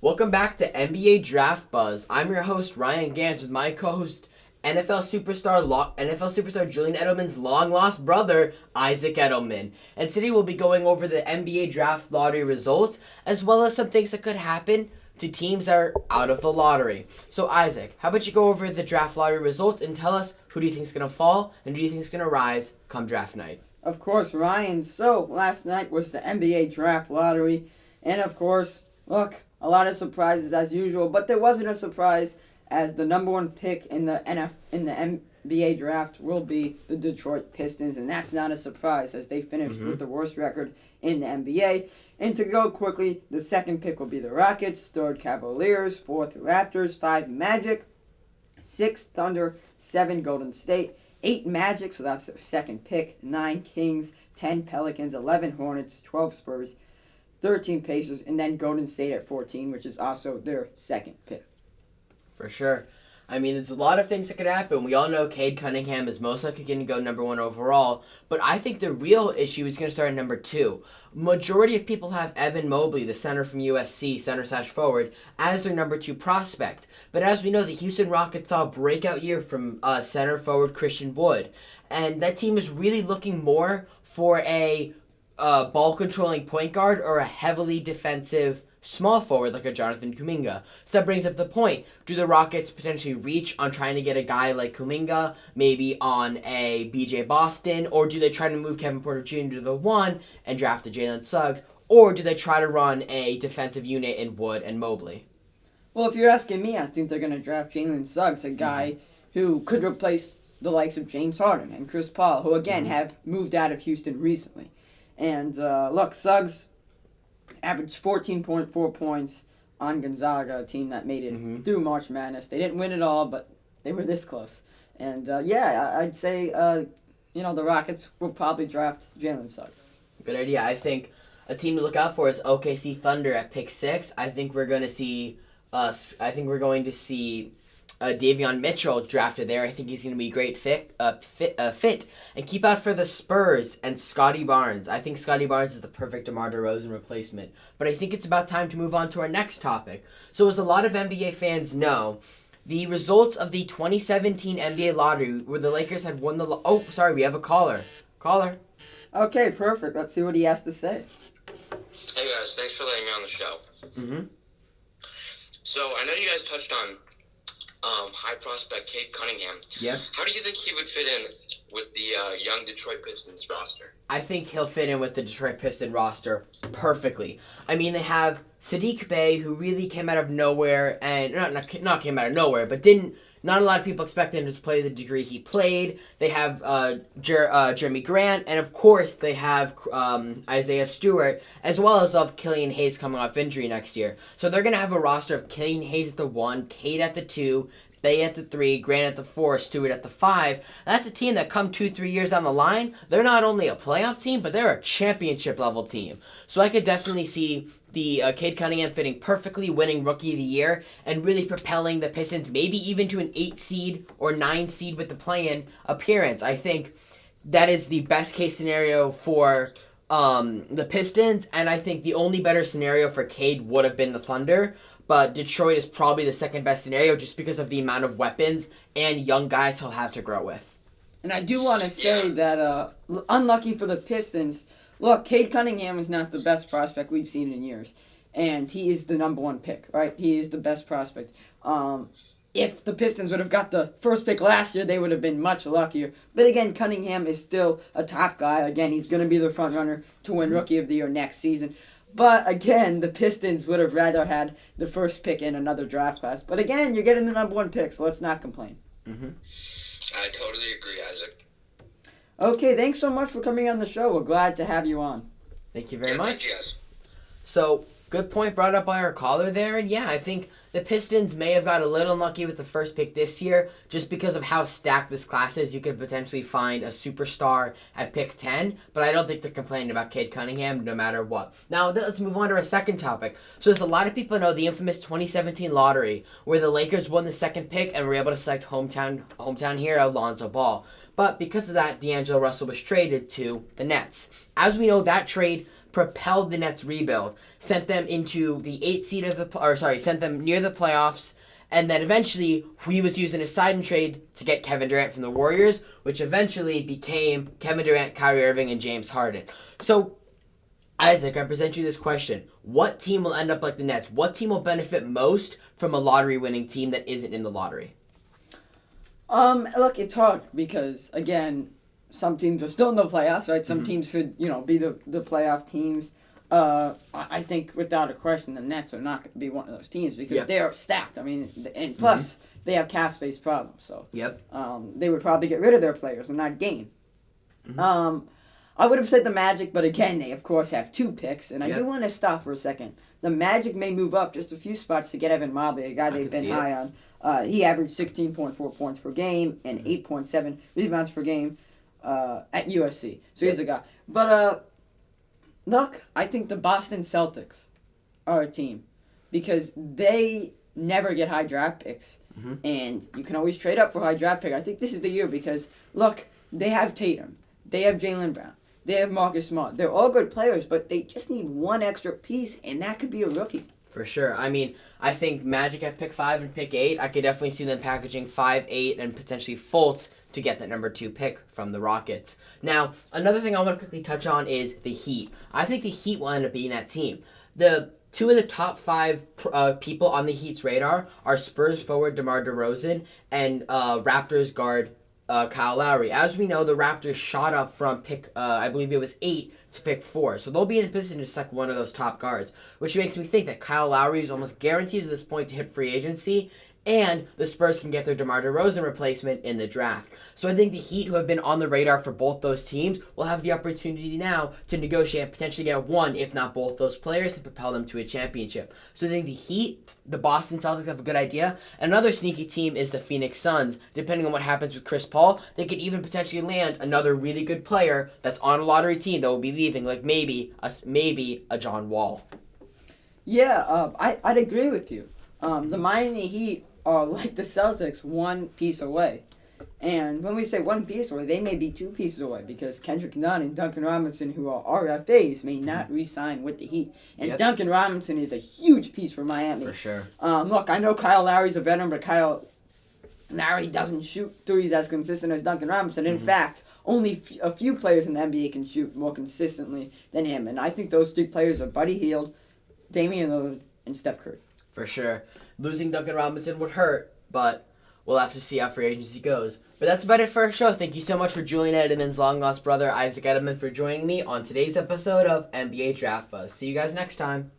Welcome back to NBA Draft Buzz. I'm your host Ryan Gantz with my co-host NFL superstar Julian Edelman's long-lost brother Isaac Edelman. And today we'll be going over the NBA Draft Lottery results as well as some things that could happen to teams that are out of the lottery. So Isaac, how about you go over the draft lottery results and tell us who do you think is going to fall and who do you think is going to rise come draft night? Of course, Ryan. So, last night was the NBA Draft Lottery. And of course, look, a lot of surprises as usual. But there wasn't a surprise as the number one pick in the NBA Draft will be the Detroit Pistons. And that's not a surprise as they finished with the worst record in the NBA. And to go quickly, the second pick will be the Rockets, third Cavaliers, fourth Raptors, five Magic, six Thunder, seven Golden State, 8 Magic, so that's their second pick, 9 Kings, 10 Pelicans, 11 Hornets, 12 Spurs, 13 Pacers, and then Golden State at 14, which is also their second pick. For sure. I mean, there's a lot of things that could happen. We all know Cade Cunningham is most likely going to go number one overall, but I think the real issue is going to start at number two. Majority of people have Evan Mobley, the center from USC, center/forward, as their number two prospect. But as we know, the Houston Rockets saw a breakout year from center forward Christian Wood, and that team is really looking more for a ball-controlling point guard or a heavily defensive small forward like a Jonathan Kuminga. So that brings up the point. Do the Rockets potentially reach on trying to get a guy like Kuminga, maybe on a BJ Boston, or do they try to move Kevin Porter Jr. to the one and draft a Jalen Suggs, or do they try to run a defensive unit in Wood and Mobley? Well, if you're asking me, I think they're going to draft Jalen Suggs, a guy who could replace the likes of James Harden and Chris Paul, who again have moved out of Houston recently. And look, Suggs averaged 14.4 points on Gonzaga, a team that made it through March Madness. They didn't win it all, but they were this close. And I'd say the Rockets will probably draft Jalen Suggs. Good idea. I think a team to look out for is OKC Thunder at pick 6. I think we're going to see Davion Mitchell drafted there. I think he's going to be a great fit. And keep out for the Spurs and Scotty Barnes. I think Scotty Barnes is the perfect DeMar DeRozan replacement. But I think it's about time to move on to our next topic. So as a lot of NBA fans know, the results of the 2017 NBA lottery where the Lakers had won the... we have a caller. Caller. Okay, perfect. Let's see what he has to say. Hey guys, thanks for letting me on the show. So I know you guys touched on high prospect Cade Cunningham. Yeah. How do you think he would fit in with the young Detroit Pistons roster? I think he'll fit in with the Detroit Pistons roster perfectly. I mean, they have Sadiq Bey, who really came out of nowhere, and not came out of nowhere, but not a lot of people expected him to play the degree he played. They have Jeremy Grant, and of course they have Isaiah Stewart, as well as of Killian Hayes coming off injury next year. So they're going to have a roster of Killian Hayes at the 1, Cade at the 2, Bey at the 3, Grant at the 4, Stewart at the 5. That's a team that come 2-3 years down the line, they're not only a playoff team, but they're a championship level team. So I could definitely see the Cade Cunningham fitting perfectly, winning Rookie of the Year, and really propelling the Pistons maybe even to an 8 seed or 9 seed with the play-in appearance. I think that is the best case scenario for the Pistons, and I think the only better scenario for Cade would have been the Thunder. But Detroit is probably the second best scenario just because of the amount of weapons and young guys he'll have to grow with. And I do want to say that, unlucky for the Pistons, look, Cade Cunningham is not the best prospect we've seen in years. And he is the number one pick, right? He is the best prospect. If the Pistons would have got the first pick last year, they would have been much luckier. But again, Cunningham is still a top guy. Again, he's going to be the front runner to win Rookie of the Year next season. But again, the Pistons would have rather had the first pick in another draft class. But again, you're getting the number one pick, so let's not complain. I totally agree, Isaac. Okay, thanks so much for coming on the show. We're glad to have you on. Thank you very much. Thank you guys. So, good point brought up by our caller there. And yeah, I think the Pistons may have got a little unlucky with the first pick this year just because of how stacked this class is. You could potentially find a superstar at pick 10, but I don't think they're complaining about Cade Cunningham no matter what. Now, let's move on to our second topic. So, as a lot of people know, the infamous 2017 lottery where the Lakers won the second pick and were able to select hometown hero Lonzo Ball. But because of that, D'Angelo Russell was traded to the Nets. As we know, that trade propelled the Nets' rebuild, sent them into the 8th seed of sent them near the playoffs, and then eventually he was using a sign and trade to get Kevin Durant from the Warriors, which eventually became Kevin Durant, Kyrie Irving, and James Harden. So, Isaac, I present you this question. What team will end up like the Nets? What team will benefit most from a lottery-winning team that isn't in the lottery? Look, it's hard because, again, some teams are still in the playoffs, right? Some teams should, be the playoff teams. I think without a question, the Nets are not going to be one of those teams because they are stacked. I mean, and plus they have cap space problems, so they would probably get rid of their players and not gain. I would have said the Magic, but again, they of course have 2 picks, and I do want to stop for a second. The Magic may move up just a few spots to get Evan Mobley, a guy they've been high on. He averaged 16.4 points per game and 8.7 rebounds per game at USC. So he's a guy. But look, I think the Boston Celtics are a team because they never get high draft picks. And you can always trade up for high draft pick. I think this is the year because, look, they have Tatum. They have Jaylen Brown. They have Marcus Smart. They're all good players, but they just need one extra piece, and that could be a rookie. For sure. I mean, I think Magic have pick 5 and pick 8. I could definitely see them packaging 5, 8, and potentially Fultz to get that number 2 pick from the Rockets. Now, another thing I want to quickly touch on is the Heat. I think the Heat will end up being that team. The 2 of the top 5 people on the Heat's radar are Spurs forward DeMar DeRozan and Raptors guard Kyle Lowry. As we know, the Raptors shot up from pick, I believe it was 8 to pick 4. So they'll be in a position to select one of those top guards, which makes me think that Kyle Lowry is almost guaranteed at this point to hit free agency, and the Spurs can get their DeMar DeRozan replacement in the draft. So I think the Heat, who have been on the radar for both those teams, will have the opportunity now to negotiate and potentially get one, if not both those players, to propel them to a championship. So I think the Heat, the Boston Celtics have a good idea. Another sneaky team is the Phoenix Suns. Depending on what happens with Chris Paul, they could even potentially land another really good player that's on a lottery team that will be leaving, like maybe a John Wall. Yeah, I'd agree with you. The Miami Heat are like the Celtics, one piece away. And when we say one piece away, they may be 2 pieces away because Kendrick Nunn and Duncan Robinson, who are RFAs, may not re-sign with the Heat. And Duncan Robinson is a huge piece for Miami. For sure. Look, I know Kyle Lowry's a veteran, but Kyle Lowry doesn't shoot threes as consistent as Duncan Robinson. In fact, only a few players in the NBA can shoot more consistently than him. And I think those 3 players are Buddy Hield, Damian Lillard, and Steph Curry. For sure. Losing Duncan Robinson would hurt, but we'll have to see how free agency goes. But that's about it for our show. Thank you so much for Julian Edelman's long-lost brother, Isaac Edelman, for joining me on today's episode of NBA Draft Buzz. See you guys next time.